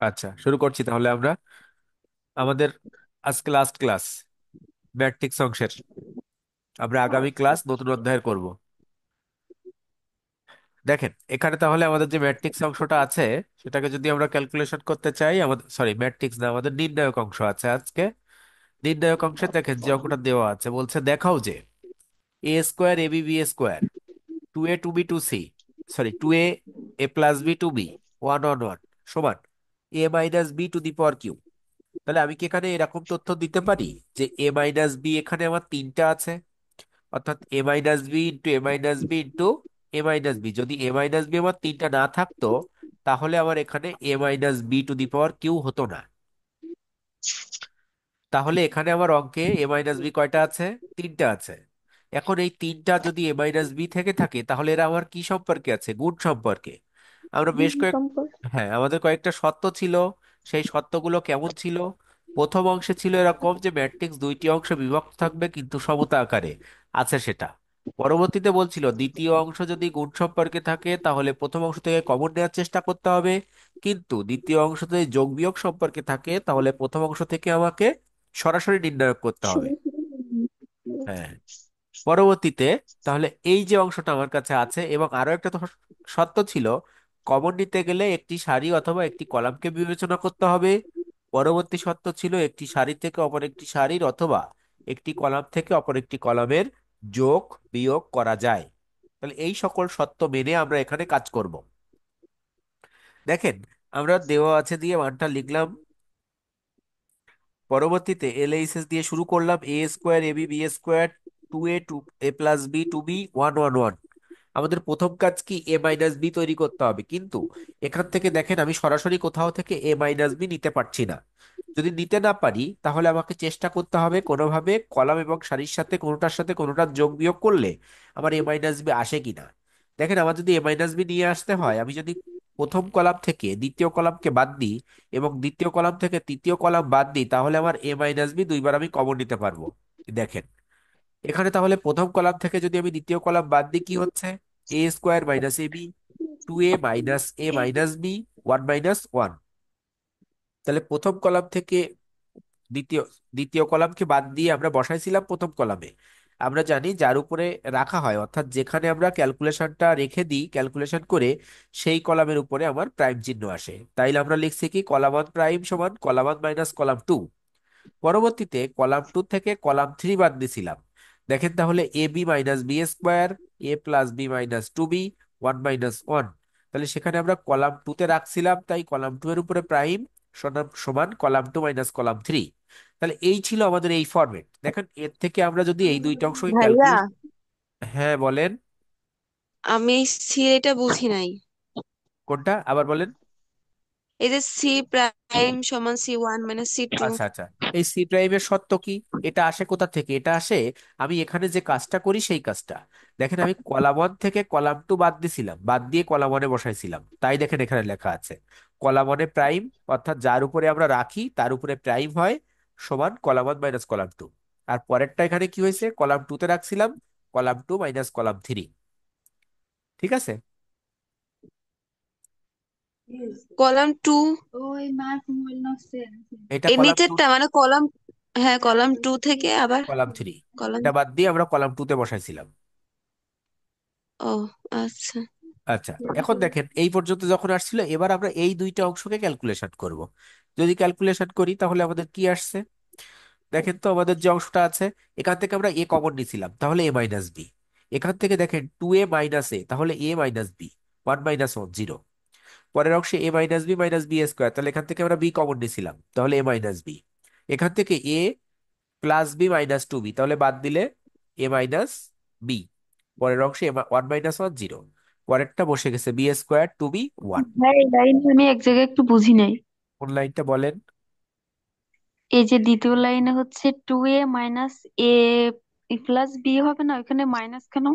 আচ্ছা, শুরু করছি তাহলে আমরা আমাদের আজকে লাস্ট ক্লাস ম্যাট্রিক্স অংশের। আমরা আগামী ক্লাস নতুন অধ্যায়ের করব। দেখেন এখানে তাহলে আমাদের যে ম্যাট্রিক্স অংশটা আছে সেটাকে যদি আমরা ক্যালকুলেশন করতে চাই, আমাদের সরি ম্যাট্রিক্স না, আমাদের নির্ণায়ক অংশ আছে আজকে। নির্ণায়ক অংশে দেখেন যে অঙ্কটা দেওয়া আছে, বলছে দেখাও যে A square A B B square two A two B two C, sorry two A A plus B two B one one one সমান A minus B to the power cube. তাহলে আমি কি এখানে এরকম তথ্য দিতে পারি যে এ মাইনাস বি এখানে আমার তিনটা আছে, অর্থাৎ এ মাইনাস বি ইন্টু এ মাইনাস বি ইন্টু এ মাইনাস বি। যদি এ মাইনাস বি আমার তিনটা না থাকতো তাহলে আমার এখানে A minus B to the power cube হতো না। তাহলে এখানে আমার অঙ্কে এ মাইনাস বি কয়টা আছে? তিনটা আছে। এখন এই তিনটা যদি এ মাইনাস বি থেকে থাকে তাহলে এরা আমার কি সম্পর্কে আছে? গুণ সম্পর্কে। আমরা বেশ কয়েক সম্পর্ক। হ্যাঁ, আমাদের কয়েকটা শর্ত ছিল। সেই শর্তগুলো কেমন ছিল? প্রথম অংশে ছিল এরকম যে ম্যাট্রিক্স দুইটি অংশে বিভক্ত থাকবে কিন্তু সমতা আকারে, আছে সেটা। পরবর্তীতে বলছিল দ্বিতীয় অংশ যদি গুণ সম্পর্কে থাকে তাহলে প্রথম অংশ থেকে কমন নেওয়ার চেষ্টা করতে হবে, কিন্তু দ্বিতীয় অংশ যদি যোগ বিয়োগ সম্পর্কে থাকে তাহলে প্রথম অংশ থেকে আমাকে সরাসরি নির্ণয় করতে হবে। হ্যাঁ, পরবর্তীতে তাহলে এই যে অংশটা আমার কাছে আছে, এবং আরো একটা তো শর্ত ছিল, কমন নিতে গেলে একটি সারি অথবা একটি কলামকে বিবেচনা করতে হবে। পরবর্তী শর্ত ছিল একটি সারি থেকে অপর একটি সারির অথবা একটি কলাম থেকে অপর একটি কলামের যোগ বিয়োগ করা যায়। তাহলে এই সকল শর্ত মেনে আমরা এখানে কাজ করব। দেখেন, আমরা দেওয়া আছে দিয়ে মানটা লিখলাম। পরবর্তীতে এলএইচএস দিয়ে শুরু করলাম A square A B B square two A two A plus B two B one one one. আমাদের প্রথম কাজ কি? এ মাইনাস বি তৈরি করতে হবে, কিন্তু এখান থেকে দেখেন আমি সরাসরি কোথাও থেকে এ মাইনাস বি নিতে পারছি না। যদি নিতে না পারি তাহলে আমাকে চেষ্টা করতে হবে কোনোভাবে কলাম এবং সারির সাথে কোনোটার সাথে কোনোটার যোগ বিয়োগ করলে আমার এ মাইনাস বি আসে কিনা। দেখেন, আমার যদি এ মাইনাস বি নিয়ে আসতে হয়, আমি যদি প্রথম কলাম থেকে দ্বিতীয় কলামকে বাদ দিই এবং দ্বিতীয় কলাম থেকে তৃতীয় কলাম বাদ দিই তাহলে আমার এ মাইনাস বি দুইবার আমি কমন নিতে পারবো। দেখেন এখানে তাহলে প্রথম কলাম থেকে যদি আমি দ্বিতীয় কলাম বাদ দিই কি হচ্ছে? A square minus A B two A minus A minus B one minus one. তাহলে প্রথম কলাম থেকে দ্বিতীয় দ্বিতীয় কলামকে বাদ দিয়ে আমরা বসাইছিলাম প্রথম কলামে। আমরা জানি যার উপরে রাখা হয়, অর্থাৎ যেখানে আমরা ক্যালকুলেশনটা রেখে দিই ক্যালকুলেশন করে, সেই কলামের উপরে আমার প্রাইম চিহ্ন আসে। তাইলে আমরা লিখছি কি কলাম ওয়ান প্রাইম সমান column one minus column two. পরবর্তীতে কলাম টু থেকে কলাম থ্রি বাদ দিছিলাম। দেখেন তাহলে A B minus B square A plus B minus two B one minus one. তাহলে সেখানে আমরা কলাম টু তে রাখছিলাম, তাই কলাম টু এর উপরে প্রাইম সমান সমান column two minus column three. তাহলে এই ছিল আমাদের এই ফরম্যাট। দেখেন এর থেকে আমরা যদি এই দুইটা অংশকে ভাইয়া, ক্যালকুলেট। হ্যাঁ বলেন। আমি এই সি এটা বুঝি নাই। কোনটা আবার বলেন? এই যে সি প্রাইম সমান সি ওয়ান মানে সি টু। আচ্ছা আচ্ছা, এই সি প্রাইমের সত্য কি? এটা আসে কোথা থেকে? এটা আসে আমি এখানে যে কাজটা করি সেই কাজটা। দেখেন আমি কলাম ওয়ান থেকে কলাম টু বাদ দিছিলাম, বাদ দিয়ে কলাম ওয়ানে বসাইছিলাম, তাই দেখেন এখানে লেখা আছে কলাম ওয়ানে প্রাইম, অর্থাৎ যার উপরে আমরা রাখি তার উপরে প্রাইম হয়, সমান column one minus column two. আর পরেরটা এখানে কি হয়েছে? কলাম টু তে রাখছিলাম column two minus column three. ঠিক আছে? কলাম টু এটা এর কলাম টু, নিচেরটা মানে কলাম, হ্যাঁ কলাম টু থেকে আবার কলাম থ্রি, কলাম। এটা বাদ দিয়ে আমরা কলাম টু তে বসাইছিলাম। ও আচ্ছা। আচ্ছা, এখন দেখেন এই পর্যন্ত যখন আসছিল, এবার আমরা এই দুইটা অংশকে ক্যালকুলেশন করব। যদি ক্যালকুলেশন করি তাহলে আমাদের কি আসছে? দেখেন তো আমাদের যে অংশটা আছে, এখান থেকে আমরা এ কমন নিছিলাম তাহলে এ মাইনাস বি। এখান থেকে দেখেন টু এ মাইনাস এ তাহলে A minus B one minus one zero. পরের অংশে এ মাইনাস বি স্কোয়ার, তাহলে এখান থেকে আমরা বি কমন নিছিলাম তাহলে এ মাইনাস বি। এখান থেকে A plus B minus two B, তাহলে বাদ দিলে এ মাইনাস বি। পরের অংশে ওয়ান মাইনাস ওয়ান জিরো। পরেরটা বসে গেছে B square to B one. ভাই এই লাইন আমি এক জায়গায় একটু বুঝি নাই। কোন লাইনটা বলেন? এই যে দ্বিতীয় লাইনে হচ্ছে two A minus A plus B হবে না, ওখানে মাইনাস কেন?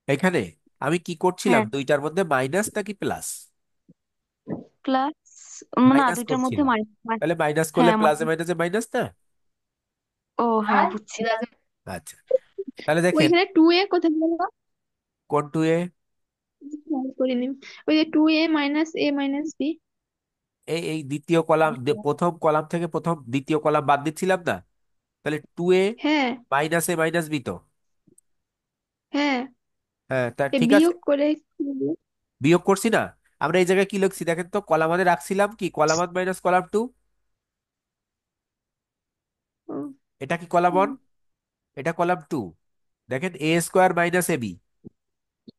এখানে আমি কি করছিলাম, হ্যাঁ, দুইটার মধ্যে মাইনাস নাকি প্লাস? প্লাস। না, মাইনাস দুইটার মধ্যে করছিলাম। মাইনাস। তাহলে মাইনাস করলে হ্যাঁ প্লাসে মাইনাসে মাইনাস না। ও হ্যাঁ বুঝছি। আচ্ছা, তাহলে দেখেন ওইখানে টু এ কোথায় গেল? কোন টু এ? খেয়াল করিনি। ওই যে টু এ মাইনাস বি। এই এই দ্বিতীয় কলাম, প্রথম কলাম থেকে প্রথম দ্বিতীয় কলাম বাদ দিচ্ছিলাম না? তাহলে 2a হ্যাঁ মাইনাস এ মাইনাস বি তো। হ্যাঁ, হ্যাঁ, তা এ ঠিক আছে। বিয়োগ করে কি হলো? বিয়োগ করছি না? আমরা এই জায়গায় কি লিখছি দেখেন তো, কলাম ওয়ানে রাখছিলাম কি কলাম 1 মাইনাস কলাম 2। ও, এটা কি কলাম 1, হুম। এটা কলাম 2। দেখেন এ square minus A B,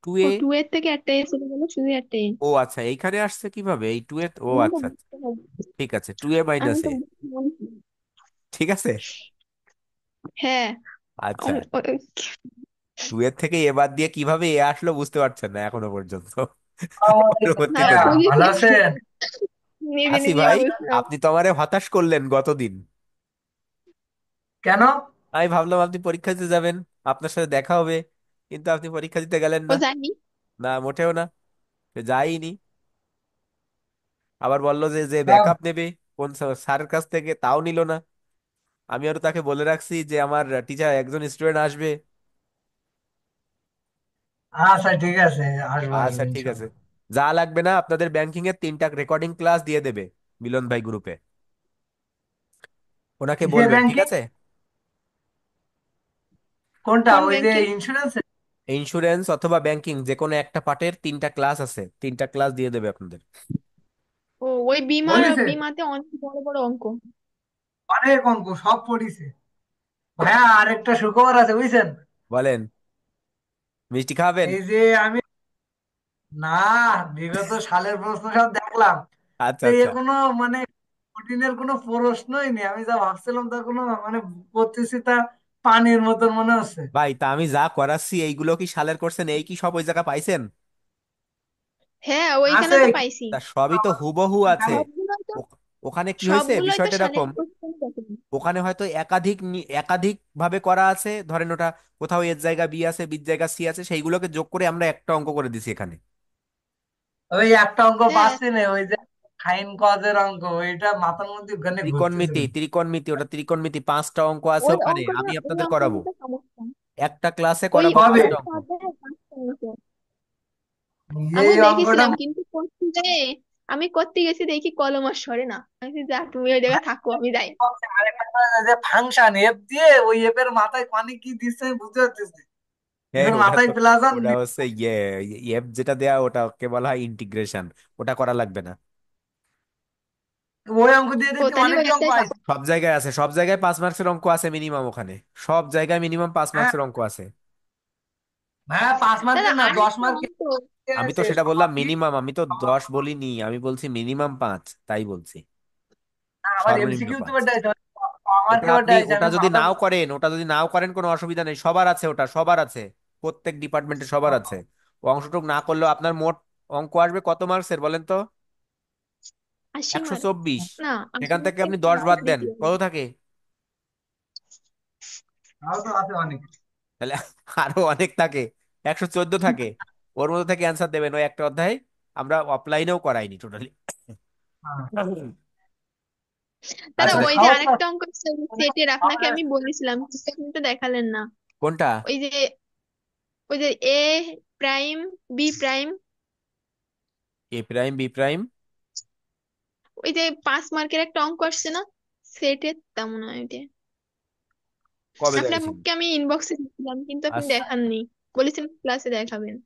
two O A. Two এর থেকে একটা এ চলে গেল, শুধু একটা এ। ও আচ্ছা, এইখানে আসছে কিভাবে এই 2 এ, ও আমি তো আচ্ছা আচ্ছা, বুঝতে পারি। ঠিক আছে, 2a আমি মাইনাস তো এ। বুঝতে পারছি। ঠিক আছে। হ্যাঁ। আচ্ছা, ও- ও- 2 এর থেকে এ বাদ দিয়ে কিভাবে এ আসলো বুঝতে পারছেন না এখনো পর্যন্ত। না পরবর্তীতে বুঝেছি। ভালো আছেন? নিজে আসি নিজে ভাই, বুঝলাম। আপনি তো আমারে হতাশ করলেন গতদিন। কেন? আমি ভাবলাম আপনি পরীক্ষা দিতে যাবেন, আপনার সাথে দেখা হবে, কিন্তু আপনি পরীক্ষা দিতে গেলেন ও না। জানি। না, মোটেও না, সে যাইনি। আবার বললো যে যে দাও। ব্যাকআপ নেবে কোন স্যারের কাছ থেকে, তাও নিল না। আমি আরো তাকে বলে রাখছি যে আমার টিচার একজন স্টুডেন্ট আসবে। আচ্ছা ঠিক আছে, আসবো আচ্ছা আসবো ঠিক আছে, ইনশাল্লাহ। যা লাগবে না আপনাদের ব্যাংকিং এর 3টা রেকর্ডিং ক্লাস দিয়ে দেবে মিলন ভাই গ্রুপে, ওনাকে কিসের বলবেন, ঠিক ব্যাংকে? আছে? কোনটা, কোন ওই যে ব্যাংকে? ইন্স্যুরেন্স? ইন্স্যুরেন্স অথবা ব্যাংকিং, যে কোনো একটা পার্টের 3টা ক্লাস আছে, 3টা ক্লাস দিয়ে দেবে আপনাদের। ও ওই বিমার, বলিছে বিমাতে অনেক বড় বড় অঙ্ক। অনেক অঙ্ক সব পড়িছে। ভাইয়া আরেকটা সুখবর আছে বুঝছেন? বলেন, মিষ্টি খাবেন? এই যে আমি, না, বিগত সালের প্রশ্ন সব দেখলাম। আচ্ছা তো আচ্ছা। কোনো মানে কঠিনের কোনো প্রশ্নই নেই, আমি যা ভাবছিলাম তা কোনো মানে করতেছি তা পানির মতন মনে হচ্ছে। ভাই, তা আমি যা করাচ্ছি এইগুলো কি সালের করছেন? এই কি সব ওই জায়গা পাইছেন? হ্যাঁ ওইখানে আছে তো পাইছি। তা সবই তো হুবহু আছে। সবগুলোই তো, ওখানে কি হয়েছে সবগুলোই তো বিষয়টা সালের এরকম, কোশ্চেন দেখেনি। ওখানে হয়তো একাধিক ভাবে করা আছে, ধরেন ওটা কোথাও এর জায়গা বি আছে, বির জায়গা সি আছে, সেইগুলোকে যোগ করে আমরা একটা অঙ্ক করে দিছি এখানে। ওই একটা অঙ্ক হ্যাঁ পাচ্ছি না, ওই যে সাইন কজের অঙ্ক, ওইটা মাথার মধ্যে ওখানে ঘুরতেছিল। ত্রিকোণমিতি, ওটা ত্রিকোণমিতি 5টা অঙ্ক আছে ওই ওখানে, অঙ্কটা, আমি ওই আপনাদের অঙ্কের করাবো, মধ্যে সমস্যা। একটা ক্লাসে ওই করাবো কবে? 5টা একটা অঙ্ক। অধ্যায়ে পাঁচটা অঙ্ক। এই আমি অঙ্কটা দেখেছিলাম কিন্তু করতে যে, আমি করতে গেছি দেখি কলম আর সরে না, আমি বলছি, যা তুমি ওই জায়গায় থাকো আমি যাই। আরেকটা যে ফাংশন এফ দিয়ে, ওই এফের মাথায় কানে কি দিচ্ছে আমি বুঝতে পারতেছি না। হ্যাঁ, এফের ওটা মাথায় তো, প্লাস আর ওটা হচ্ছে ইয়ে, এফ যেটা দেয়া ওটাকে বলা হয় ইন্টিগ্রেশন, ওটা করা লাগবে না। ওই অঙ্ক দিয়ে ও দেখছি তাহলে অনেকই অঙ্ক ওইটাই থাকো। আছে। সব জায়গায় আছে, সব জায়গায় 5 মার্কসের অঙ্ক আছে মিনিমাম ওখানে, সব জায়গায় মিনিমাম পাঁচ হ্যাঁ, মার্কসের অঙ্ক আছে। হ্যাঁ 5 মার্কের দাদা না, দশ আরেকটা মার্কের অঙ্ক। আমি তো আছে সেটা সব বললাম ঠিক। মিনিমাম, আমি তো 10 বলিনি, আমি বলছি মিনিমাম 5, তাই বলছি, আবার সর্বনিম্ন এমসিকিউ তো 5। বেটাইছে, আমার ওটা কে আপনি, বেটাইছে, ওটা আমি যদি মাথা নাও করেন, ওটা যদি নাও করেন কোনো অসুবিধা নেই, সবার আছে ওটা, সবার আছে, প্রত্যেক ডিপার্টমেন্টে সবার আছে। ও অংশটুক না করলেও আপনার মোট অঙ্ক আসবে কত মার্কসের বলেন তো? 80 মার্ক। 124। না, সেখান থেকে 80 মার্কের আপনি 10 আরো বাদ দেন, বেশি হবে। কত থাকে? তাও তো আছে অনেক। তাহলে আরো অনেক থাকে, 114 থাকে। ওর মধ্যে থেকে অ্যান্সার দেবেন ওই একটা অধ্যায়, আমরা অফলাইনেও করাইনি টোটালি। হ্যাঁ। দাদা আচ্ছা আচ্ছা দেখ, ওই যে খাওয়ার পর আরেকটা অঙ্ক সেটের আপনাকে আমি বলেছিলাম, কিন্তু আপনি তো দেখালেন না। কোনটা? ওই যে, ওই যে এ প্রাইম বি প্রাইম, এ প্রাইম বি প্রাইম? ওই যে 5 মার্কের একটা অঙ্ক আসছে না সেটের, তেমন হয় ওইটা। কবে দেখেছেন? আপনাকে আমি ইনবক্সে দিয়েছিলাম কিন্তু আপনি আচ্ছা দেখাননি, বলেছিলেন ক্লাসে দেখাবেন।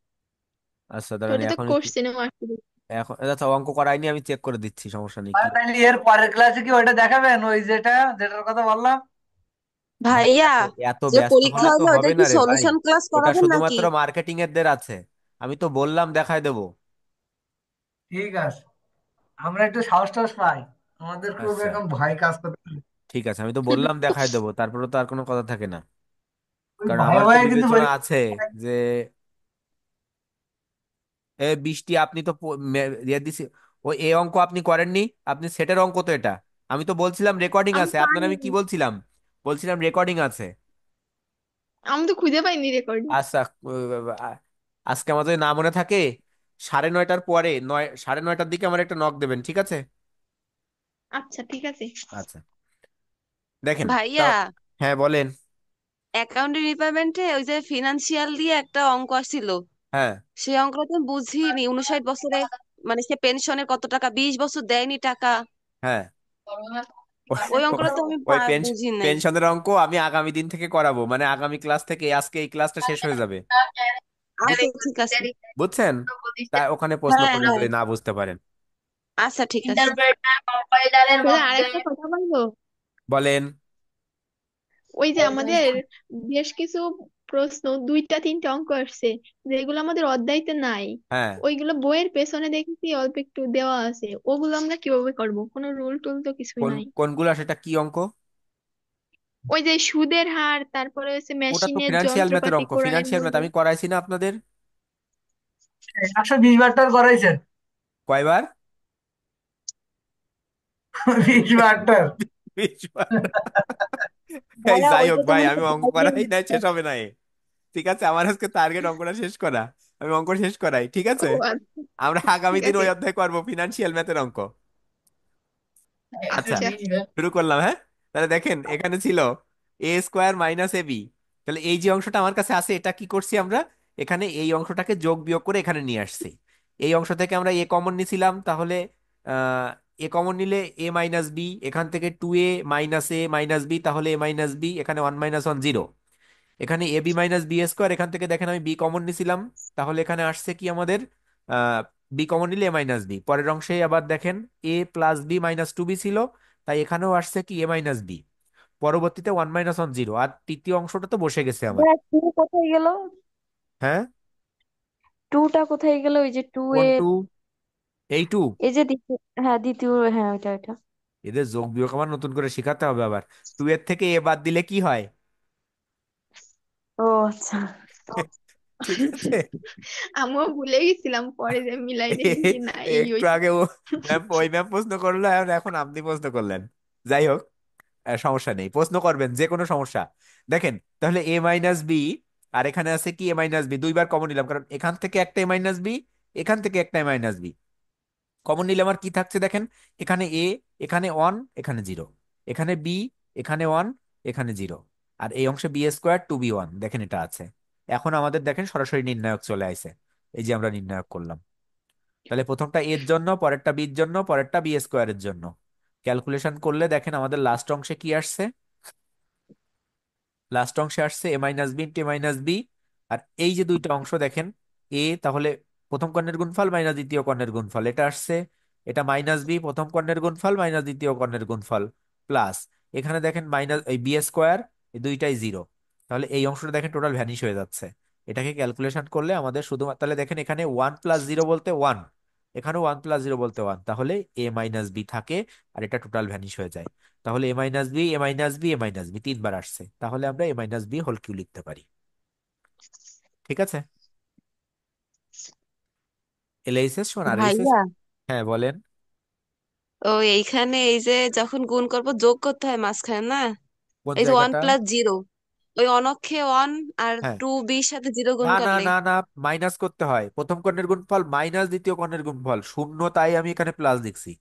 আচ্ছা, তো দাঁড়ান ওটা তো এখন একটু, কোশ্চেনও আসছে। এখন আচ্ছা অঙ্ক করাইনি, আমি চেক করে দিচ্ছি, সমস্যা নেই কি। তাহলে এর পরের ক্লাসে কি ওইটা দেখাবেন, ওই যেটা যেটার কথা বললাম? ভাই ভাইয়া, এত এত যে ব্যস্ত পরীক্ষা হলে তো হবে ওটা হবে কি না রে ভাই, সলিউশন ক্লাস ওটা করাবেন নাকি? শুধুমাত্র মার্কেটিং এরদের আছে। আমি তো বললাম দেখায় দেবো। ঠিক আছে, আমরা একটু সাহস টাহস পাই, আমাদের খুব আচ্ছা এখন ভয় কাজ করতে। ঠিক আছে, আমি তো বললাম দেখায় দেবো, তারপরে তো আর কোনো কথা থাকে না। ওই কারণ ভয়ে আমার তো ভয়ে কিন্তু বিবেচনা আছে পরীক্ষা। যে, বৃষ্টি আপনি তো দিয়ে দিছি, ও এ অঙ্ক আপনি করেননি, আপনি সেটের অঙ্ক তো এটা। আমি তো বলছিলাম রেকর্ডিং আমি আছে, আপনার আমি কি পাইনি, বলছিলাম? বলছিলাম রেকর্ডিং আছে। আমি তো খুঁজে পাইনি রেকর্ডিং। আচ্ছা, আজকে আমার যদি না মনে থাকে, 9:30টার পরে, 9:30টার দিকে আমার একটা নক দেবেন, ঠিক আছে? আচ্ছা ঠিক আছে। আচ্ছা, দেখেন তা, ভাইয়া, হ্যাঁ বলেন। অ্যাকাউন্টিং ডিপার্টমেন্টে ওই যে ফিনান্সিয়াল দিয়ে একটা অঙ্ক আসছিল, হ্যাঁ, সেই অঙ্কটা তো বুঝিনি 59 বছরে। মানে সে পেনশনের কত টাকা, 20 বছর দেয়নি টাকা। হ্যাঁ, ওই অঙ্কটা তো আমি ওই বুঝি নাই। পেনশনের অঙ্ক আমি আগামী দিন থেকে করাবো, মানে আগামী ক্লাস থেকে, আজকে এই ক্লাসটা শেষ হয়ে যাবে। আচ্ছা ঠিক আছে। বুঝছেন? তাই ওখানে প্রশ্ন হ্যাঁ করেন হ্যাঁ, যদি না বুঝতে পারেন। আচ্ছা ঠিক আছে। তাহলে আরেকটা কথা বলবো। বলেন। ওই যে আমাদের বেশ কিছু প্রশ্ন, দুইটা তিনটা অঙ্ক আসছে যেগুলো আমাদের অধ্যায়তে নাই, হ্যাঁ, ওইগুলো বইয়ের পেছনে দেখেছি অল্প একটু দেওয়া আছে, ওগুলো আমরা কিভাবে করব? কোনো রুল টুল তো কিছুই নাই। কোনগুলা, সেটা কি অঙ্ক? ওই যে সুদের হার, তারপরে হচ্ছে ওটা তো মেশিনের ফিনান্সিয়াল ম্যাথের যন্ত্রপাতি অঙ্ক, ক্রয়ের ফিনান্সিয়াল ম্যাথ মূল্য। আমি করাইছি না আপনাদের? 120 বার করাইছেন। কয়বার? 20 বার। 20 বার। এই ভাইয়া যাই হোক ওইটা তো ভাই, মনে আমি অঙ্ক হয় করাই নাই, শেষ হবে নাই। ঠিক আছে, আমার আজকে টার্গেট অঙ্কটা শেষ করা। আমি অঙ্ক শেষ করাই, ঠিক ও আছে? আচ্ছা, আমরা আগামী ঠিক দিন আছে। ওই অধ্যায় করবো, ফিনান্সিয়াল ম্যাথের অঙ্ক। আচ্ছা, আচ্ছা, শুরু করলাম, হ্যাঁ। তাহলে দেখেন এখানে ছিল a² - ab। তাহলে এই যে অংশটা আমার কাছে আছে, এটা কি করছি আমরা? এখানে এই অংশটাকে যোগ বিয়োগ করে এখানে নিয়ে আসছি। এই অংশ থেকে আমরা এ কমন নিছিলাম, তাহলে এ কমন নিলে a - b, এখান থেকে 2a - a - b, তাহলে a - b, এখানে 1 - 1 0। এখানে ab - b², এখান থেকে দেখেন আমি বি কমন নিছিলাম, তাহলে এখানে আসছে কি আমাদের, বি কমন নিলে a - b। পরের অংশে আবার দেখেন a+b - 2b ছিল, তাই এখানেও আসছে কি a - b। পরবর্তীতে 1 - 1 0, আর তৃতীয় অংশটা তো বসে গেছে আমার। ভাইয়া টু কোথায় গেল? হ্যাঁ, টুটা কোথায় গেল? ওই যে টু কোন এ, টু? এই টু? এই যে দ্বিতীয়, হ্যাঁ দ্বিতীয়, হ্যাঁ ওইটা ওইটা। এদের যোগ বিয়োগ আমার নতুন করে শেখাতে হবে আবার। 2 এর থেকে এ বাদ দিলে কি হয়? ও আচ্ছা। ঠিক আছে। আমিও ভুলে গেছিলাম, পরে যে মিলাই দেখি যে না এই একটু হইছে। আগে ওই ম্যাম প্রশ্ন করলো, আর এখন আপনি প্রশ্ন করলেন। যাই হোক, সমস্যা নেই, প্রশ্ন করবেন যে কোনো সমস্যা। দেখেন তাহলে a - b, আর এখানে আছে কি a - b, দুইবার কমন নিলাম, কারণ এখান থেকে একটা a - b, এখান থেকে একটা a - b কমন নিলে আমার কি থাকছে দেখেন। এখানে এ, এখানে 1, এখানে 0, এখানে বি, এখানে 1, এখানে 0, আর এই অংশে b², 2b1, দেখেন এটা আছে। এখন আমাদের দেখেন সরাসরি নির্ণায়ক চলে আসে। এই যে আমরা নির্ণায়ক করলাম। তাহলে প্রথমটা এর জন্য, পরেরটা বির জন্য, পরেরটা b² এর জন্য। ক্যালকুলেশন করলে দেখেন আমাদের লাস্ট অংশে কি আসছে। লাস্ট অংশে আসছে a - b * a - b। আর এই যে দুইটা অংশ দেখেন, এ তাহলে প্রথম কর্ণের গুণফল মাইনাস দ্বিতীয় কর্ণের গুণফল, এটা আসছে। এটা -b প্রথম কর্ণের গুণফল মাইনাস দ্বিতীয় কর্ণের গুণফল, প্লাস এখানে দেখেন মাইনাস এই b², এই দুইটাই 0। তাহলে এই অংশটা দেখেন টোটাল ভ্যানিশ হয়ে যাচ্ছে। এটাকে ক্যালকুলেশন করলে আমাদের শুধুমাত্র, তাহলে দেখেন এখানে 1 + 0 বলতে 1, এখানে 1 + 0 বলতে 1, তাহলে a - b থাকে, আর এটা টোটাল ভ্যানিশ হয়ে যায়। তাহলে a - b, a - b, a - b তিনবার আসছে, তাহলে আমরা a - b² লিখতে পারি। ঠিক আছে, এলএইচএস সমান আর এইচএস। ভাইয়া, হ্যাঁ বলেন। ও এইখানে এই যে যখন গুণ করব যোগ করতে হয় মাঝখানে না, কোন এই যে ওয়ান জায়গাটা? প্লাস জিরো ওই অনক্ষে 1 আর হ্যাঁ, 2 বির সাথে 0 গুণ না না করলে। না না, মাইনাস করতে হয়, প্রথম কর্ণের গুণফল মাইনাস দ্বিতীয় কর্ণের গুণফল শূন্য, তাই আমি এখানে প্লাস লিখছি।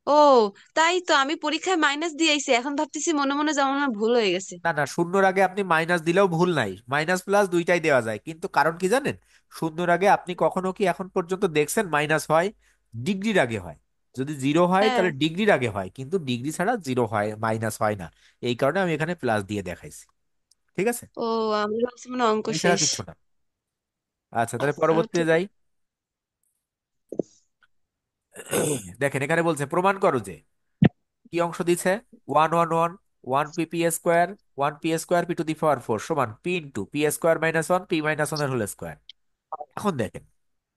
ও, তাই তো আমি পরীক্ষায় মাইনাস দিয়ে আইছি, এখন ভাবতেছি মনে মনে যেমন আমার ভুল হয়ে গেছে। না না, শূন্যর আগে আপনি মাইনাস দিলেও ভুল নাই, মাইনাস প্লাস দুইটাই দেওয়া যায়, কিন্তু কারণ কি জানেন? শূন্যর আগে আপনি কখনো কি এখন পর্যন্ত দেখছেন মাইনাস হয়? ডিগ্রির আগে হয়। যদি 0 হয় হ্যাঁ। তাহলে ডিগ্রির আগে হয়, কিন্তু ডিগ্রি ছাড়া 0 হয়, মাইনাস হয় না। এই কারণে আমি এখানে প্লাস দিয়ে দেখাইছি। ঠিক আছে, ও, আমি ভাবছি মানে অঙ্ক এছাড়া শেষ। কিচ্ছু না। আচ্ছা, তাহলে পরবর্তীতে ঠিক যাই। দেখেন এখানে বলছে প্রমাণ করো যে, কি অংশ দিছে, 1 1 1, 1p² 1p²p⁴ সমান p * p²-1p - 1 এখন দেখেন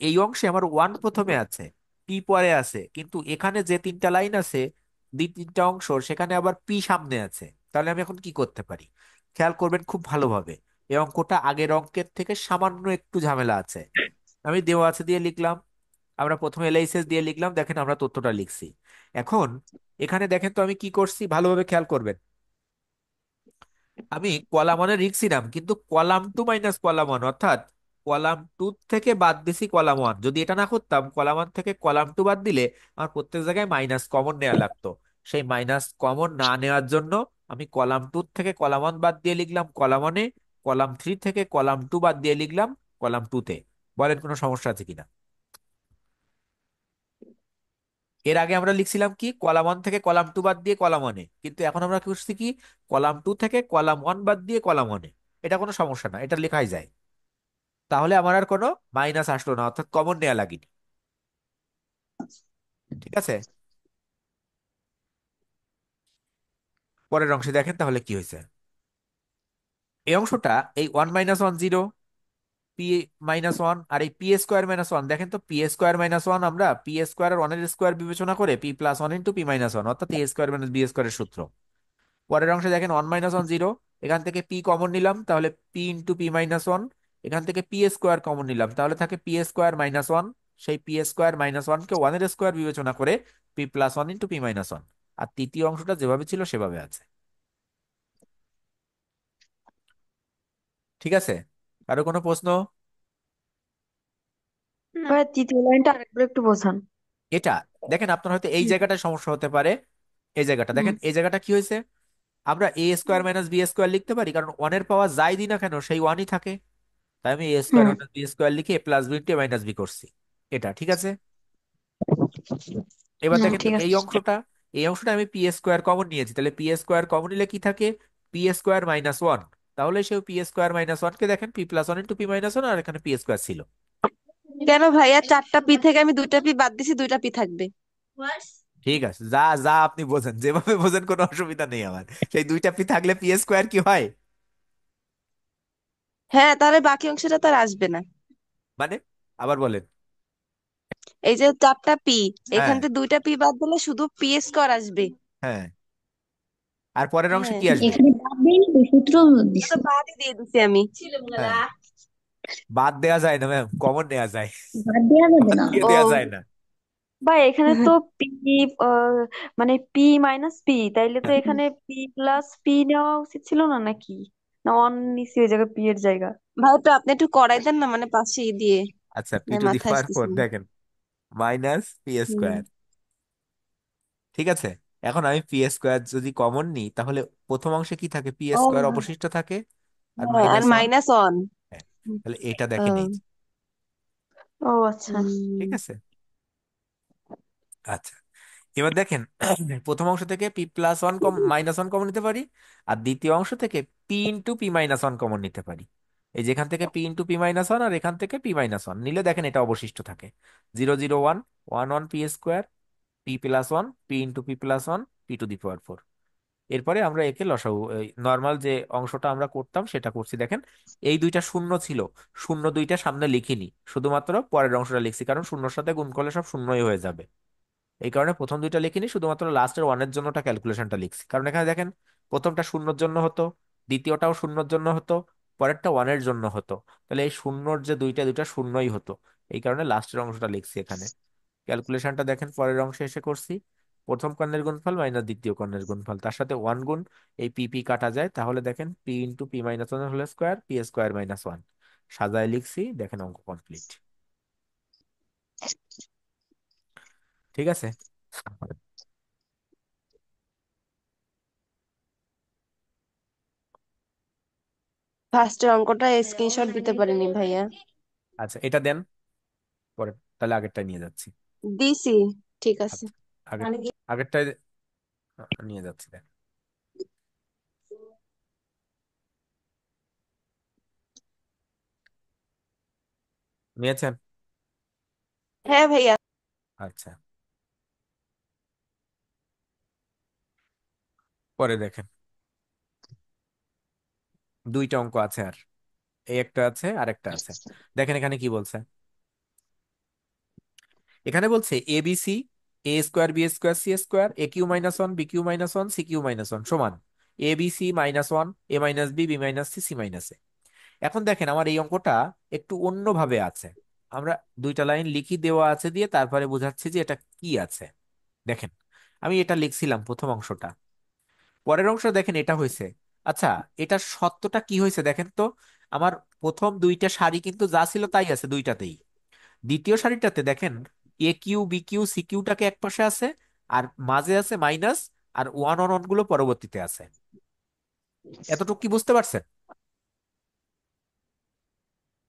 এই অংশে আমার 1 প্রথমে আছে, পি পরে আছে, কিন্তু এখানে যে তিনটা লাইন আছে, দুই তিনটা অংশ, সেখানে আবার পি সামনে আছে। তাহলে আমি এখন কি করতে পারি? খেয়াল করবেন খুব ভালোভাবে। এই অঙ্কটা আগের অঙ্কের থেকে সামান্য একটু ঝামেলা আছে। আমি দেওয়া আছে দিয়ে লিখলাম, আমরা প্রথমে এলএইচএস দিয়ে লিখলাম, দেখেন আমরা তথ্যটা লিখছি। এখন এখানে দেখেন তো আমি কি করছি, ভালোভাবে খেয়াল করবেন। আমি কলাম ওয়ানে লিখছিলাম, কিন্তু কলাম 2 - কলাম 1, অর্থাৎ কলাম 2 থেকে বাদ দিছি কলাম 1। যদি এটা না করতাম, কলাম 1 থেকে কলাম 2 বাদ দিলে আমার প্রত্যেক জায়গায় মাইনাস কমন নেওয়া লাগতো। সেই মাইনাস কমন না নেওয়ার জন্য আমি কলাম 2 থেকে কলাম 1 বাদ দিয়ে লিখলাম কলাম 1-এ, কলাম 3 থেকে কলাম 2 বাদ দিয়ে লিখলাম কলাম 2-তে। বলেন কোনো সমস্যা আছে কিনা? এর আগে আমরা লিখছিলাম কি কলাম 1 থেকে কলাম 2 বাদ দিয়ে কলাম 1-এ, কিন্তু এখন আমরা করছি কি কলাম 2 থেকে কলাম 1 বাদ দিয়ে কলাম 1-এ। এটা কোনো সমস্যা না, এটা লেখাই যায়। তাহলে আমার আর কোনো মাইনাস আসলো না, অর্থাৎ কমন নেওয়া লাগেনি। ঠিক আছে, পরের অংশে দেখেন তাহলে কি হয়েছে। এই অংশটা এই 1 - 1 0, পি -1 আর এই পি স্কোয়ার -1, দেখেন তো পি স্কোয়ার -1 আমরা পি স্কোয়ার আর 1-এর স্কোয়ার বিবেচনা করে p+1 × p-1, অর্থাৎ a স্কোয়ার - b স্কোয়ারের সূত্র। পরের অংশে দেখেন 1 - 1 0, এখান থেকে পি কমন নিলাম, তাহলে p × p-1। এখান থেকে পি স্কোয়ার কমন নিলাম, তাহলে থাকে p² - 1। সেই p² - 1 কে 1-এর স্কোয়ার বিবেচনা করে p+1 × p-1। আর তৃতীয় অংশটা যেভাবে ছিল সেভাবে আছে। ঠিক আছে, আরো কোনো প্রশ্ন? না। ভাই তৃতীয় লাইনটা আরেকবার একটু বোঝান। এটা দেখেন, আপনার হয়তো এই জায়গাটায় সমস্যা হতে পারে। এই জায়গাটা হুম। দেখেন, এই জায়গাটা কি হয়েছে, আমরা a² - b² লিখতে পারি, কারণ 1-এর পাওয়ার যাই দিই না কেন সেই 1-ই থাকে। তাই আমি a² হুম। - b² লিখে a+b × -b করছি। এটা ঠিক আছে। এবার হুম, দেখেন তো ঠিক এই আছে। অংশটা, এই অংশটা আমি p² কমন নিয়েছি, তাহলে p² কমন নিলে কি থাকে, p² - 1। তাহলে সেই p² - 1 কে দেখেন p+1 × p-1, আর এখানে p² ছিল। কেন ভাইয়া, 4টা পি থেকে আমি 2টা পি বাদ দিছি, 2টা পি থাকবে। ঠিক আছে, যা যা আপনি বোঝেন, যেভাবে বোঝেন, কোনো অসুবিধা নেই আমার। সেই 2টা পি থাকলে p² কি হয়? হ্যাঁ, তাহলে বাকি অংশটা তো আর আসবে না। মানে আবার বলেন। এই যে 4টা পি, এখান হ্যাঁ, থেকে 2টা পি বাদ দিলে শুধু পি স্কোয়ার আসবে। হ্যাঁ, আর পরের অংশে হ্যাঁ, কি আসবে? এখানে বাদ দেয়নি তো, সূত্র এটা তো দিছে। বাদই দিয়ে দিছি আমি। হ্যাঁ, বাদ দেয়া যায় না ম্যাম, কমন নেওয়া যায়, বাদ দেওয়া যাবে বাদ না। দিয়ে ও। দেয়া যায় না। ভাই এখানে তো পি, মানে পি মাইনাস পি, তাইলে তো হ্যাঁ, এখানে পি প্লাস পি নেওয়া উচিত ছিল না নাকি? না অন নিছি ওই জায়গায় পি এর জায়গা। ভাই তো আপনি একটু করাই দেন না, মানে পাশে দিয়ে। আচ্ছা, না, মাথায় p⁴ আসতেছে না। দেখেন হুম। -p²। ঠিক আছে, এখন আমি p² যদি কমন নিই, তাহলে প্রথম অংশে কি থাকে, p² ও, অবশিষ্ট থাকে, আর হ্যাঁ, আর -1। -1। হ্যাঁ, তাহলে এটা দেখেন এই ও, যে। ও আচ্ছা। ঠিক হুম। আছে, আচ্ছা, এবার দেখেন প্রথম অংশ থেকে p+1 -1 কমন নিতে পারি, আর দ্বিতীয় অংশ থেকে p × p-1 কমন নিতে পারি। এই যেখান থেকে p × p-1, আর এখান থেকে p-1 নিলে দেখেন এটা অবশিষ্ট থাকে 0 0 1 1 1 p², p+1 p × p+1 এরপরে আমরা একে লসাগু, নর্মাল যে অংশটা আমরা করতাম সেটা করছি। দেখেন এই দুইটা শূন্য ছিল, শূন্য দুইটা সামনে লিখিনি, শুধুমাত্র পরের অংশটা লিখছি, কারণ শূন্যর সাথে গুণ করলে সব শূন্যই হয়ে যাবে। এই কারণে প্রথম দুইটা লিখিনি, শুধুমাত্র লাস্টের 1-এর জন্যটা ক্যালকুলেশনটা লিখছি, কারণ এখানে দেখেন প্রথমটা শূন্যর জন্য হতো, দ্বিতীয়টাও শূন্যর জন্য হতো, পরেরটা 1-এর জন্য হতো। তাহলে এই শূন্যর যে দুইটা, দুইটা শূন্যই হতো। এই কারণে লাস্টের অংশটা লিখছি এখানে। ক্যালকুলেশনটা দেখেন পরের অংশে এসে করছি, প্রথম কর্ণের গুণফল মাইনাস দ্বিতীয় কর্ণের গুণফল, তার সাথে 1 গুণ, এই পি কাটা যায়, তাহলে দেখেন p × p-1 p² - 1 সাজায় লিখছি, দেখেন অঙ্ক কমপ্লিট। ঠিক আছে, ফার্স্টের অঙ্কটা স্ক্রিনশট দিতে পারিনি ভাইয়া। আচ্ছা এটা দেন, পরে তাহলে আগেরটা নিয়ে যাচ্ছি। দিছি। ঠিক আছে। আচ্ছা, আগের আগেরটায় নিয়ে যাচ্ছি, দেন। নিয়েছেন? হ্যাঁ ভাইয়া। আচ্ছা, পরে দেখেন দুইটা অঙ্ক আছে, আর এই একটা আছে আর একটা আছে। দেখেন এখানে কি বলছে, এখানে বলছে ABC a²b²c², a cube - 1 b cube - 1 c cube - 1 abc -1 a - b b - c c - a। এখন দেখেন আমার এই অঙ্কটা একটু অন্যভাবে আছে, আমরা দুইটা লাইন লিখি দেওয়া আছে দিয়ে তারপরে বোঝাচ্ছি যে এটা কি আছে। দেখেন আমি এটা লিখছিলাম প্রথম অংশটা, পরের অংশ দেখেন এটা হয়েছে। আচ্ছা, এটা সত্যটা কি হয়েছে দেখেন তো, আমার প্রথম দুইটা সারি কিন্তু যা ছিল তাই আছে দুইটাতেই। দ্বিতীয় সারিটাতে দেখেন a cube b cube c কিউটাকে এক পাশে আছে, আর মাঝে আছে মাইনাস, আর 1 1 1 গুলো পরবর্তীতে আছে। এতটুকু কি বুঝতে পারছেন?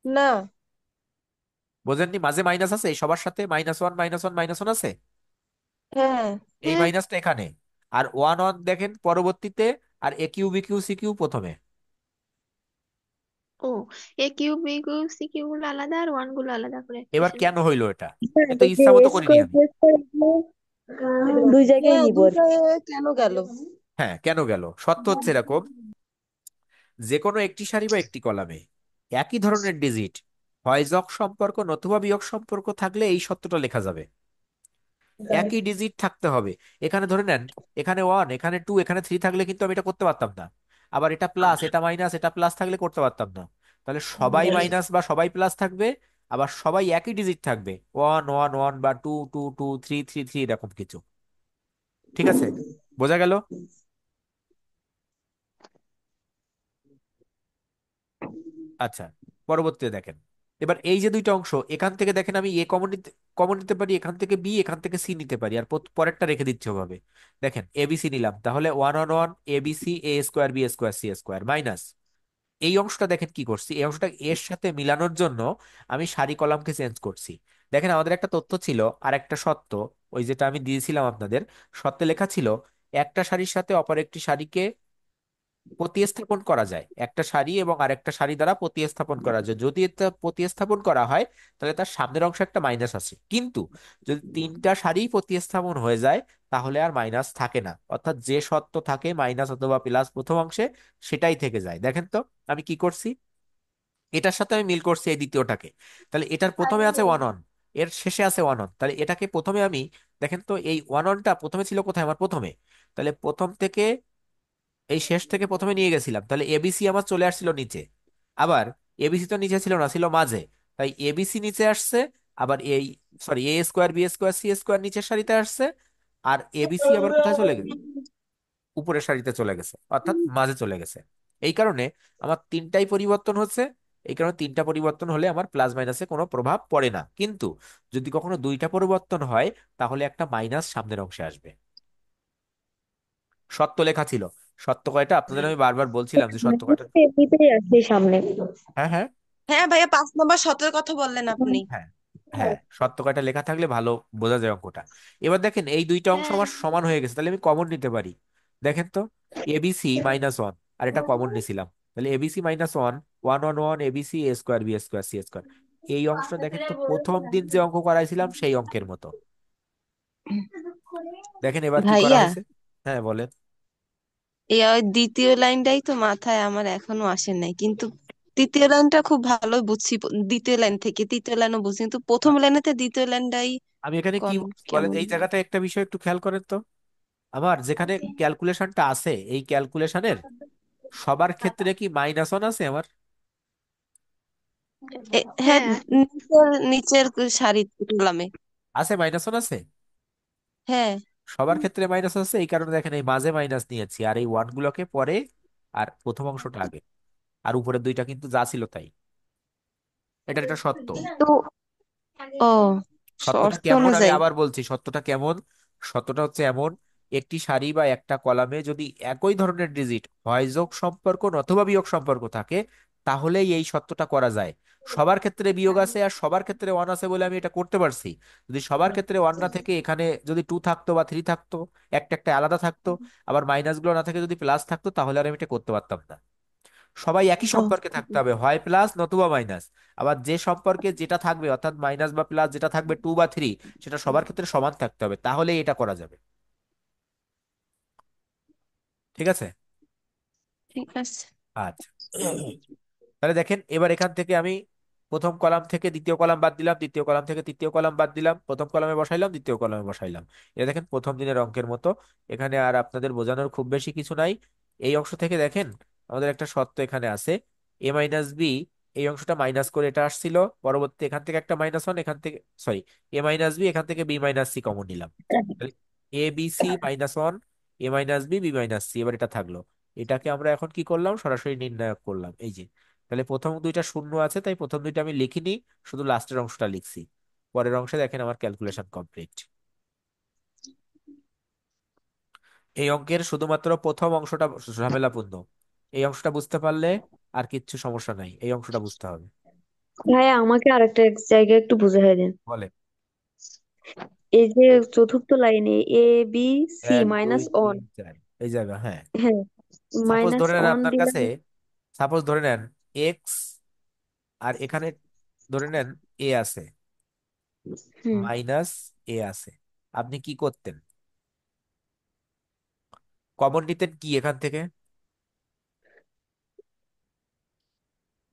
না। বোঝেননি? মাঝে মাইনাস আছে, এই সবার সাথে -1 -1 -1 -1 আছে। হ্যাঁ। এই হ্যাঁ। মাইনাসটা এখানে, আর ওয়ান ওয়ান দেখেন পরবর্তীতে, আর A cube B cube C cube প্রথমে। ও, A cube B cube C cube গুলো আলাদা আর ওয়ান গুলো আলাদা করে এবার আসে। কেন হইলো এটা? স্যার, এ তো এই যে ইচ্ছা মতো এ করিনি স্কোয়ার আমি। বি স্কোয়ার দুই জায়গায় হ্যাঁ, নিব আর কি। দুইটায় কেন গেল? হ্যাঁ, কেন গেল? সত্য হচ্ছে এরকম, যে কোনো একটি সারি বা একটি কলামে একই ধরনের ডিজিট হয় যোগ সম্পর্ক নতুবা বিয়োগ সম্পর্ক থাকলে এই সত্যটা লেখা যাবে। একই ডিজিট থাকতে হবে। এখানে ধরে নেন, এখানে ওয়ান, এখানে টু, এখানে থ্রি থাকলে কিন্তু আমি এটা করতে পারতাম না। আবার এটা প্লাস, এটা মাইনাস, এটা প্লাস থাকলে করতে পারতাম না। তাহলে সবাই মাইনাস বা সবাই প্লাস থাকবে, আবার সবাই একই ডিজিট থাকবে, ওয়ান ওয়ান ওয়ান বা two two two, three three three, এরকম কিছু। ঠিক আছে, বোঝা গেল? আচ্ছা, পরবর্তীতে দেখেন, এবার এই যে দুইটা অংশ, এখান থেকে দেখেন আমি এ কমন নিতে, কমন নিতে পারি, এখান থেকে বি, এখান থেকে সি নিতে পারি, আর পরেরটা রেখে দিচ্ছে ওভাবে। দেখেন এবিসি নিলাম, তাহলে one one one ABC A square B square C square minus, এই অংশটা দেখেন কি করছি, এই অংশটা এর সাথে মিলানোর জন্য আমি সারি কলামকে চেঞ্জ করছি। দেখেন আমাদের একটা তথ্য ছিল আর একটা সত্য, ওই যেটা আমি দিয়েছিলাম আপনাদের, সত্যে লেখা ছিল একটা সারির সাথে অপর একটি সারিকে প্রতিস্থাপন করা যায়, একটা সারি এবং আরেকটা সারি দ্বারা প্রতিস্থাপন করা যায়। যদি এটা প্রতিস্থাপন করা হয় তাহলে তার সামনের অংশে একটা মাইনাস আছে, কিন্তু যদি তিনটা সারি প্রতিস্থাপন হয়ে যায় তাহলে আর মাইনাস থাকে না, অর্থাৎ যে সত্য থাকে মাইনাস অথবা প্লাস প্রথম অংশে সেটাই থেকে যায়। দেখেন তো আমি কি করছি, এটার সাথে আমি মিল করছি এই দ্বিতীয়টাকে। তাহলে এটার প্রথমে আছে ওয়ান ওয়ান, এর শেষে আছে ওয়ান ওয়ান, তাহলে এটাকে প্রথমে আমি, দেখেন তো এই ওয়ান ওয়ানটা প্রথমে ছিল কোথায়, আমার প্রথমে, তাহলে প্রথম থেকে এই শেষ থেকে প্রথমে নিয়ে গেছিলাম, তাহলে এবিসি আমার চলে আসছিল নিচে। আবার এবিসি তো নিচে ছিল না, ছিল মাঝে, তাই এবিসি নিচে আসছে। আবার এই, sorry, A square B square C square নিচের সারিতে আসছে, আর এবিসি আবার কোথায় চলে গেছে, উপরের সারিতে চলে গেছে, অর্থাৎ মাঝে চলে গেছে। এই কারণে আমার তিনটাই পরিবর্তন হচ্ছে। এই কারণে তিনটা পরিবর্তন হলে আমার প্লাস মাইনাসে কোনো প্রভাব পড়ে না, কিন্তু যদি কখনো দুইটা পরিবর্তন হয় তাহলে একটা মাইনাস সামনের অংশে আসবে। সত্য লেখা ছিল, সত্য কয়টা আপনাদের আমি বারবার বলছিলাম যে সত্য কয়টা। এমনিতেই আছে সামনে। হ্যাঁ হ্যাঁ হ্যাঁ ভাইয়া, 5 নম্বর সতের কথা বললেন আপনি। হ্যাঁ হ্যাঁ, সত্য কয়টা লেখা থাকলে ভালো বোঝা যায় অঙ্কটা। এবার দেখেন এই দুইটা অংশ হ্যাঁ। আমার সমান হয়ে গেছে, তাহলে আমি কমন নিতে পারি। দেখেন তো, এবিসি মাইনাস ওয়ান, আর এটা কমন নিছিলাম, তাহলে ABC minus one, one one one ABC A square B square C square. এই অংশটা দেখেন তো প্রথম দিন যে অঙ্ক করাইছিলাম সেই অঙ্কের মতো। দেখেন এবার কি করা ভাইয়া, হয়েছে। হ্যাঁ বলেন। এই ওই দ্বিতীয় লাইনটাই তো মাথায় আমার এখনো আসে নাই, কিন্তু তৃতীয় লাইনটা খুব ভালো বুঝছি। দ্বিতীয় লাইন থেকে তৃতীয় লাইনও বুঝছি, কিন্তু প্রথম লাইনেতে দ্বিতীয় লাইনটাই আমি এখানে কি বলেন, কেমন। এই জায়গাটা একটা বিষয় একটু খেয়াল করেন তো, আমার যেখানে ক্যালকুলেশনটা আছে এই ক্যালকুলেশনের সবার ক্ষেত্রে কি মাইনাস ওয়ান আছে আমার? হ্যাঁ, হ্যাঁ। নিচের নিচের সারি কলামে। আছে, মাইনাস ওয়ান আছে, হ্যাঁ। সবার ক্ষেত্রে মাইনাস আছে। এই কারণে দেখেন এই মাঝে মাইনাস নিয়েছি, আর এই ওয়ান গুলোকে পরে, আর প্রথম অংশটা আগে, আর উপরের দুইটা কিন্তু যা ছিল তাই। এটা একটা সত্য। তো ও, সত্যটা শর্ত কেমন আমি অনুযায়ী। আবার বলছি, সত্যটা কেমন, সত্যটা হচ্ছে এমন, একটি সারি বা একটা কলামে যদি একই ধরনের ডিজিট হয় যোগ সম্পর্ক অথবা বিয়োগ সম্পর্ক থাকে তাহলেই এই সত্যটা করা যায়। সবার ক্ষেত্রে বিয়োগ আছে আর সবার ক্ষেত্রে ওয়ান আছে বলে আমি এটা করতে পারছি। যদি সবার ক্ষেত্রে ওয়ান না থেকে এখানে যদি টু থাকতো বা থ্রি থাকতো, একটা একটা আলাদা থাকতো, আবার মাইনাস গুলো না থেকে যদি প্লাস থাকতো, তাহলে আর আমি এটা করতে পারতাম না। সবাই একই ও, সম্পর্কে থাকতে হবে, হয় প্লাস নতুবা মাইনাস। আবার যে সম্পর্কে যেটা থাকবে, অর্থাৎ মাইনাস বা প্লাস যেটা থাকবে টু বা থ্রি, সেটা সবার ক্ষেত্রে সমান থাকতে হবে, তাহলেই এটা করা যাবে। ঠিক আছে। ঠিক আছে। আচ্ছা, তাহলে দেখেন এবার এখান থেকে আমি প্রথম কলাম থেকে দ্বিতীয় কলাম বাদ দিলাম, দ্বিতীয় কলাম থেকে তৃতীয় কলাম বাদ দিলাম, প্রথম কলামে বসাইলাম, দ্বিতীয় কলামে বসাইলাম। এটা দেখেন প্রথম দিনের অঙ্কের মতো। এখানে আর আপনাদের বোঝানোর খুব বেশি কিছু নাই। এই অংশ থেকে দেখেন আমাদের একটা সত্য এখানে আছে, এ মাইনাস বি, এই অংশটা মাইনাস করে এটা আসছিল, পরবর্তী এখান থেকে একটা মাইনাস ওয়ান, এখান থেকে, সরি, এ মাইনাস বি, এখান থেকে বি মাইনাস সি কমন নিলাম, A B C minus one, A minus B, B minus C, এবার এটা থাকলো। এটাকে আমরা এখন কি করলাম, সরাসরি নির্ণয় করলাম, এই যে। তাহলে প্রথম দুইটা শূন্য আছে, তাই প্রথম দুইটা আমি লিখিনি, শুধু লাস্টের অংশটা লিখছি। পরের অংশে দেখেন আমার ক্যালকুলেশন কমপ্লিট। এই অঙ্কের শুধুমাত্র প্রথম অংশটা ঝামেলাপূর্ণ, এই অংশটা বুঝতে পারলে আর কিচ্ছু সমস্যা নাই, এই অংশটা বুঝতে হবে। ভাইয়া আমাকে আরেকটা জায়গায় একটু বুঝাই দেন। বলে। এই যে চতুর্থ লাইনে এ বি সি এক দুই মাইনাস তিন ওয়ান। চার এই জায়গা, হ্যাঁ। হ্যাঁ, সাপোজ মাইনাস ধরে নেন ওয়ান আপনার দিলাম। কাছে, সাপোজ ধরে নেন এক্স, আর এখানে ধরে নেন এ আছে, হুম, মাইনাস এ আছে। আপনি কি করতেন? কমন নিতেন কি এখান থেকে?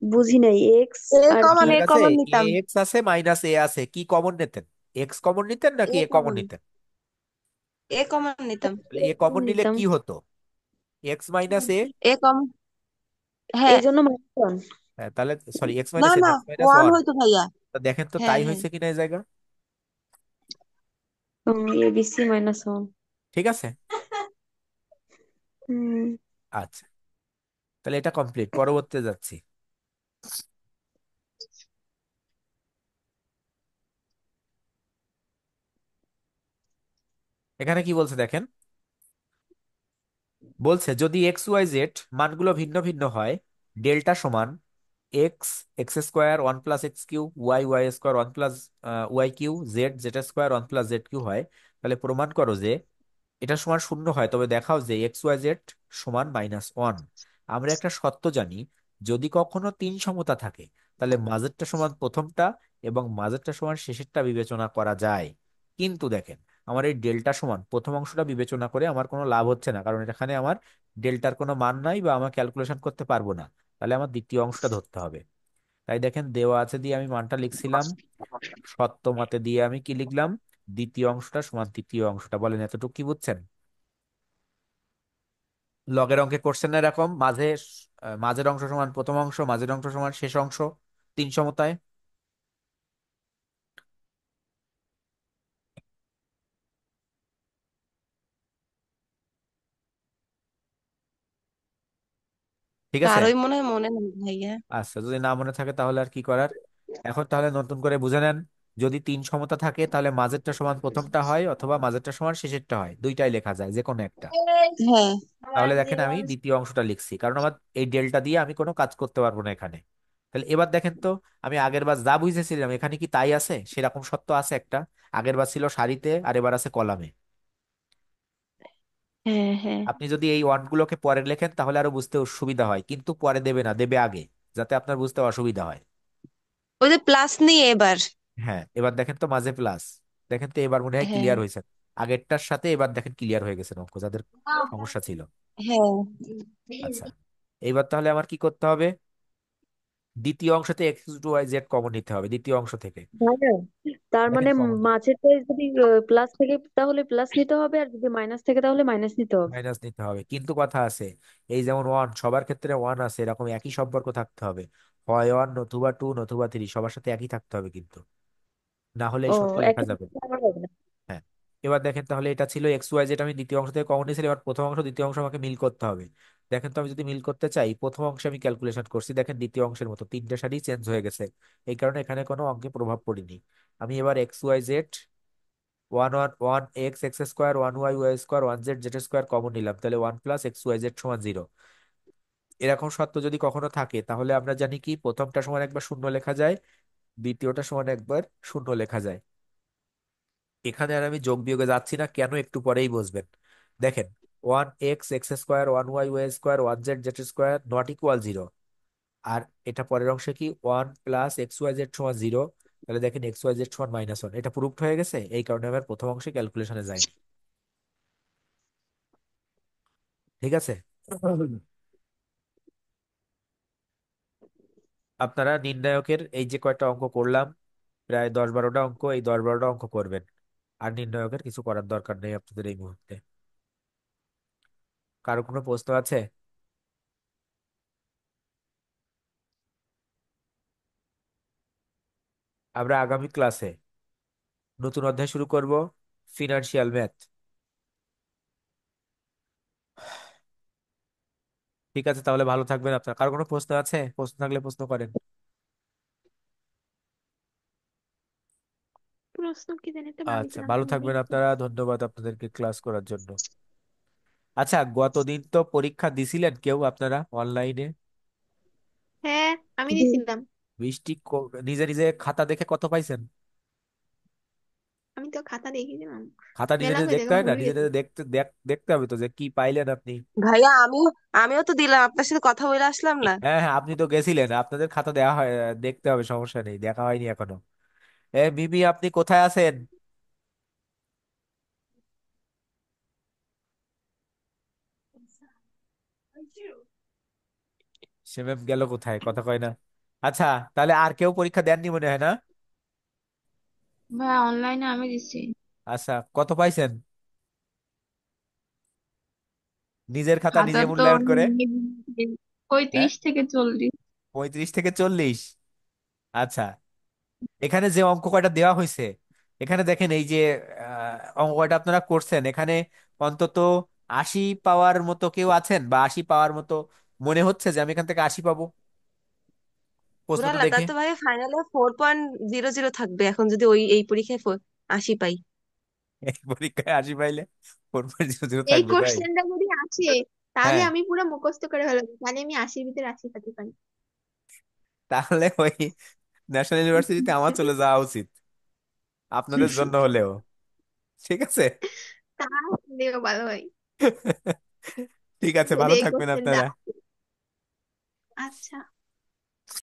বুঝি নাই এক্স আর কি। আপনার এ কাছে কমন এ নিতাম। এক্স আছে, মাইনাস এ আছে, কি কমন নিতেন? এক্স কমন নিতেন নাকি এ এ কমন কমন, নিতেন? এ কমন নিতাম। তাহলে এ এরকম কমন নিলে নিতাম। কি হতো? এক্স মাইনাস এ। এ কম, হ্যাঁ। এই জন্য মাইনাস ওয়ান। হ্যাঁ, তাহলে সরি, এক্স না মাইনাস এ, না, এক্স মাইনাস ওয়ান ওয়ান। হয়তো ভাইয়া। তা দেখেন তো হ্যাঁ তাই হ্যাঁ। হয়েছে কিনা এই জায়গা। এ বি সি মাইনাস ওয়ান। ঠিক আছে। হুম, আচ্ছা, তাহলে এটা কমপ্লিট, পরবর্তীতে যাচ্ছি। এখানে কি বলছে দেখেন, বলছে যদি এক্স ওয়াই জেড মানগুলো ভিন্ন ভিন্ন হয়, ডেল্টা সমান X X square one plus X cube, Y Y square one plus Y cube, Z Z square one plus Z cube হয়, তাহলে প্রমাণ করো যে এটা সমান শূন্য হয়, তবে দেখাও যে এক্স ওয়াই জেড সমান -1। আমরা একটা সত্য জানি, যদি কখনো তিন সমতা থাকে তাহলে মাঝেরটা সমান প্রথমটা এবং মাঝেরটা সমান শেষেরটা বিবেচনা করা যায়। কিন্তু দেখেন, আমার এই ডেল্টা সমান প্রথম অংশটা বিবেচনা করে আমার কোনো লাভ হচ্ছে না, কারণ এখানে আমার ডেল্টার কোনো মান নাই বা আমার ক্যালকুলেশন করতে পারবো না। তাহলে আমার দ্বিতীয় অংশটা ধরতে হবে। তাই দেখেন দেওয়া আছে দিয়ে আমি মানটা লিখছিলাম, সত্য মতে দিয়ে আমি কি লিখলাম, দ্বিতীয় অংশটা সমান তৃতীয় অংশটা। বলেন এতটুকু কি বুঝছেন? লগের অঙ্কে করছেন না এরকম, মাঝের অংশ সমান প্রথম অংশ, মাঝের অংশ সমান শেষ অংশ, তিন সমতায়। ঠিক আছে। কারোই মনে হয় মনে নেই ভাইয়া। আচ্ছা, যদি না মনে থাকে তাহলে আর কি করার। এখন তাহলে নতুন করে বুঝে নেন, যদি তিন সমতা থাকে তাহলে মাঝেরটা সমান প্রথমটা হয় অথবা মাঝেরটা সমান শেষেরটা হয়, দুইটাই লেখা যায় যে কোনো একটা। হ্যাঁ। তাহলে দেখেন আমি দ্বিতীয় অংশটা লিখছি, কারণ আমার এই ডেল্টা দিয়ে আমি কোনো কাজ করতে পারবো না এখানে। তাহলে এবার দেখেন তো, আমি আগের বার যা বুঝেছিলাম এখানে কি তাই আছে? সেরকম সত্য আছে একটা। আগের বার ছিল সারিতে আর এবার আছে কলামে। হ্যাঁ হ্যাঁ। আপনি যদি এই ওয়ার্ডগুলোকে পরে লেখেন তাহলে আরো বুঝতে সুবিধা হয়, কিন্তু পরে দেবে না, দেবে আগে, যাতে আপনার বুঝতে অসুবিধা হয়। ওই যে প্লাস নিয়ে এবার। হ্যাঁ, এবার দেখেন তো মাঝে প্লাস। দেখেন তো এবার মনে হয় হ্যাঁ ক্লিয়ার হয়েছে। আগেরটার সাথে এবার দেখেন ক্লিয়ার হয়ে গেছে অঙ্ক, যাদের সমস্যা ছিল। হ্যাঁ। আচ্ছা, এইবার তাহলে আমার কি করতে হবে? দ্বিতীয় অংশতে X two Y Z common নিতে হবে দ্বিতীয় অংশ থেকে। তাই না? তার দেখেন মানে কমন, মাঝেরটায় যদি প্লাস থেকে তাহলে প্লাস নিতে হবে, আর যদি মাইনাস থেকে তাহলে মাইনাস নিতে হবে। মাইনাস নিতে হবে, কিন্তু কথা আছে, এই যেমন ওয়ান সবার ক্ষেত্রে ওয়ান আছে, এরকম একই সম্পর্ক থাকতে হবে। হয় ওয়ান নতুবা টু নতুবা থ্রি, সবার সাথে একই থাকতে হবে কিন্তু, না হলে ও, এই সূত্র লেখা একই যাবে না। থাকলে আমার হবে না। হ্যাঁ। এবার দেখেন তাহলে এটা ছিল এক্স ওয়াই যেটা আমি দ্বিতীয় অংশ থেকে কমন নিয়েছিলাম, এবার প্রথম অংশ দ্বিতীয় অংশ আমাকে মিল করতে হবে। দেখেন তো আমি যদি মিল করতে চাই, প্রথম অংশে আমি ক্যালকুলেশন করছি, দেখেন দ্বিতীয় অংশের মতো তিনটে সারি চেঞ্জ হয়ে গেছে, এই কারণে এখানে কোনো অঙ্কে প্রভাব পড়েনি। আমি এবার X Y Z one one one X X square one Y Y square one Z Z square common নিলাম, তাহলে one plus X Y Z সমান 0। এরকম সত্য যদি কখনো থাকে তাহলে আমরা জানি কি প্রথমটা সমান একবার শূন্য লেখা যায়, দ্বিতীয়টা সমান একবার শূন্য লেখা যায়। এখানে আর আমি যোগ বিয়োগে যাচ্ছি না কেন, একটু পরেই বুঝবেন। দেখেন, one X X square one Y Y square one Z Z square not equal 0। আর এটা পরের অংশে কি one plus X Y Z সমান 0। তাহলে দেখেন এক্স ওয়াই জেড সমান -1, এটা প্রুফড হয়ে গেছে, এই কারণে আমার প্রথম অংশে ক্যালকুলেশনে যায়নি। ঠিক আছে। আপনারা নির্ণায়কের এই যে কয়টা অঙ্ক করলাম, প্রায় 10-12টা অঙ্ক, এই 10-12টা অঙ্ক করবেন। আর নির্ণায়কের কিছু করার দরকার নেই আপনাদের এই মুহূর্তে। কারো কোনো প্রশ্ন আছে? আমরা আগামী ক্লাসে নতুন অধ্যায় শুরু করব, ফিনান্সিয়াল ম্যাথ। ঠিক আছে, তাহলে ভালো থাকবেন। আপনার কারো কোনো প্রশ্ন আছে? প্রশ্ন থাকলে প্রশ্ন করেন। প্রশ্ন কি জানি তো আচ্ছা, ভাবছিলাম ভালো তুমি থাকবেন একটু। আপনারা, ধন্যবাদ আপনাদেরকে ক্লাস করার জন্য। আচ্ছা, গতদিন তো পরীক্ষা দিছিলেন কেউ আপনারা অনলাইনে? হ্যাঁ, আমি দিছিলাম। নিজে নিজে খাতা দেখে কত পাইছেন? আমি তো খাতা দেখেছিলাম, খাতা নিজে মেলা নিজে হয়ে দেখতে যায় হয় না, ভুলে নিজে গেছি। নিজে দেখতে হবে তো যে কি পাইলেন আপনি। ভাইয়া আমিও আমিও তো দিলাম, আপনার সাথে কথা বলে আসলাম না। হ্যাঁ হ্যাঁ, আপনি তো গেছিলেন, আপনাদের খাতা দেওয়া হয়, দেখতে হবে, সমস্যা নেই, দেখা হয়নি এখনো। মিমি আপনি কোথায় আছেন? সে ম্যাম গেল কোথায়, কথা কয় না। আচ্ছা, তাহলে আর কেউ পরীক্ষা দেননি মনে হয় না? ভাই অনলাইনে আমি দিছি। আচ্ছা, কত পাইছেন নিজের খাতা নিজে খাতার তো মূল্যায়ন করে? হ্যাঁ, 35 থেকে 40। 35 থেকে 40। আচ্ছা, এখানে যে অঙ্ক কয়টা দেওয়া হয়েছে, এখানে দেখেন এই যে অঙ্ক কয়টা আপনারা করছেন, এখানে অন্তত 80 পাওয়ার মতো কেউ আছেন, বা 80 পাওয়ার মতো মনে হচ্ছে যে আমি এখান থেকে 80 পাবো প্রশ্নটা উড়াল্লা, দেখে? তার তো ভাইয়া ফাইনালে 4.00 থাকবে এখন যদি এই পরীক্ষায় 80 পাই। এই পরীক্ষায় 80 পাইলে 4.00 এই থাকবে, তাই? কোশ্চেনটা যদি আসে তাহলে হ্যাঁ, আমি পুরো মুখস্থ করে ফেলবো, তাহলে আমি 80 ভিতরে 80 পেতে পারি। তাহলে ওই ন্যাশনাল ইউনিভার্সিটিতে আমার চলে যাওয়া উচিত, আপনাদের জন্য হলেও। ঠিক আছে। তাহলেও ভালো হয় ঠিক আছে, যদি ভালো এই থাকবেন কোশ্চেনটা। আপনারা। আচ্ছা।